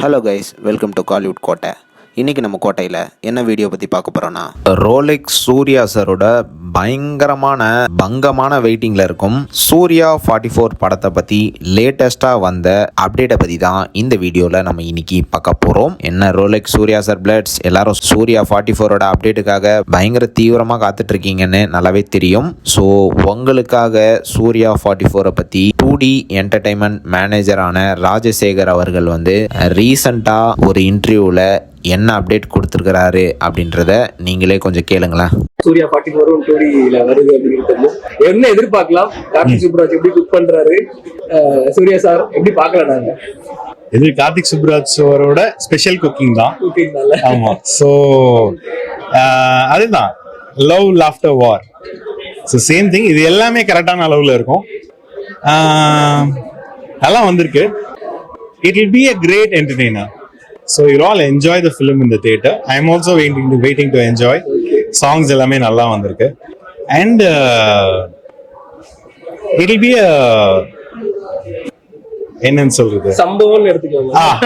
Hello guys, welcome to Kollywood கோட்டை. இன்றைக்கி நம்ம கோட்டையில் என்ன வீடியோ பற்றி பார்க்க போகிறோன்னா, ரோலெக்ஸ் சூர்யா சாரோட பயங்கரமான பங்கமான வெயிட்டிங்கில் இருக்கும் சூர்யா 44 படத்தை பற்றி லேட்டஸ்ட்டாக வந்த அப்டேட்டை பற்றி தான் இந்த வீடியோவில் நம்ம இன்னைக்கு பார்க்க போகிறோம். என்ன ரோலெக்ஸ் சூர்யா சார் பிளட்ஸ் எல்லாரும் சூர்யா 44ஓட அப்டேட்டுக்காக பயங்கர தீவிரமாக காத்துட்ருக்கீங்கன்னு நல்லாவே தெரியும். ஸோ உங்களுக்காக சூர்யா 44 பற்றி 2D என்டர்டைன்மெண்ட் மேனேஜரான ராஜசேகர் அவர்கள் வந்து ரீசண்டாக ஒரு இன்டர்வியூவில் என்ன அப்டேட் கொடுத்துருக்கிறாரு அப்படின்றத நீங்களே கொஞ்சம் கேளுங்களேன். சூர்யா 44 2Dல வருது அப்படிங்கிறது என்ன எதிர்பார்க்கலாம்? கார்த்திக் சுப்ராஜ் எப்படி குக் பண்றாரு, சூர்யா சார் எப்படி பார்க்கலாம்? நாங்க இது கார்த்திக் சுப்ராஜ் அவரோட ஸ்பெஷல் குக்கிங் தான். ஆமா, ஸோ அதுதான் லவ் லாஃப்டர் வார். ஸோ சேம் திங், இது எல்லாமே கரெக்டான அளவுல இருக்கும். நல்லா வந்திருக்கு. It will be a great entertainer. So you'll all enjoy the film in the theater. I am also waiting to enjoy. Songs எல்லாமே நல்லா வந்திருக்கு. And it will be a என்னன்னு சொல்றது, சம்பவம் எடுத்துக்கலாம்.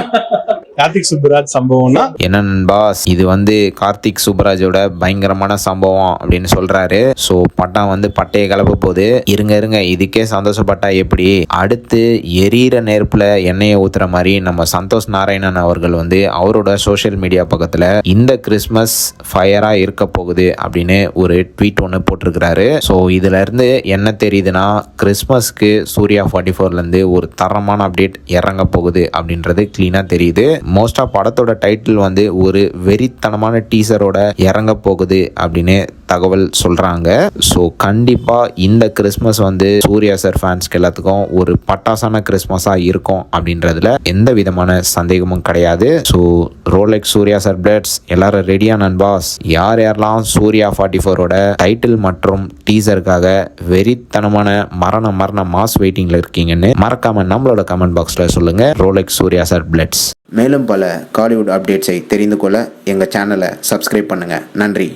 கார்த்திக் சுப்ராஜ் சம்பவம்னா என்ன பாஸ், இது வந்து கார்த்திக் சுப்ராஜோட பயங்கரமான சம்பவம் அப்படின்னு சொல்றாரு. ஸோ பட்டம் வந்து பட்டையை கிளப்ப போகுது. இருங்க இதுக்கே சந்தோஷப்பட்டா எப்படி? அடுத்து எரியிற நெருப்புல எண்ணெயை ஊத்துற மாதிரி நம்ம சந்தோஷ் நாராயணன் அவர்கள் வந்து அவரோட சோஷியல் மீடியா பக்கத்துல இந்த கிறிஸ்மஸ் ஃபயரா இருக்க போகுது அப்படின்னு ஒரு ட்வீட் ஒன்று போட்டிருக்கிறாரு. ஸோ இதுல இருந்து என்ன தெரியுதுன்னா, கிறிஸ்மஸ்க்கு சூர்யா 44ல இருந்து ஒரு தரமான அப்டேட் இறங்க போகுது அப்படின்றது கிளீனா தெரியுது. மோஸ்டா படத்தோட டைட்டில் வந்து ஒரு வெறித்தனமான டீசரோட இறங்க போகுது அப்படின்னு தகவல் சொல்றாங்க. ஸோ கண்டிப்பா இந்த கிறிஸ்மஸ் வந்து சூர்யா சார் ஃபேன்ஸ்க்கு எல்லாத்துக்கும் ஒரு பட்டாசான கிறிஸ்மஸா இருக்கும் அப்படின்றதுல எந்த விதமான சந்தேகமும் கிடையாது. ஸோ ரோலெக்ஸ் சூர்யா சார் பிளட்ஸ் எல்லாரும் ரெடியா நண்பாஸ்? யாரெல்லாம் சூர்யா 44ஓட டைட்டில் மற்றும் டீசருக்காக வெறித்தனமான மரண மாஸ் வெயிட்டிங்ல இருக்கீங்கன்னு மறக்காம நம்மளோட கமெண்ட் பாக்ஸ்ல சொல்லுங்க. Rolex Surya sir பிளட்ஸ். மேலும் பல காலிவுட் அப்டேட்ஸை தெரிந்து கொள்ள எங்கள் சேனலை சப்ஸ்கிரைப் பண்ணுங்கள். நன்றி.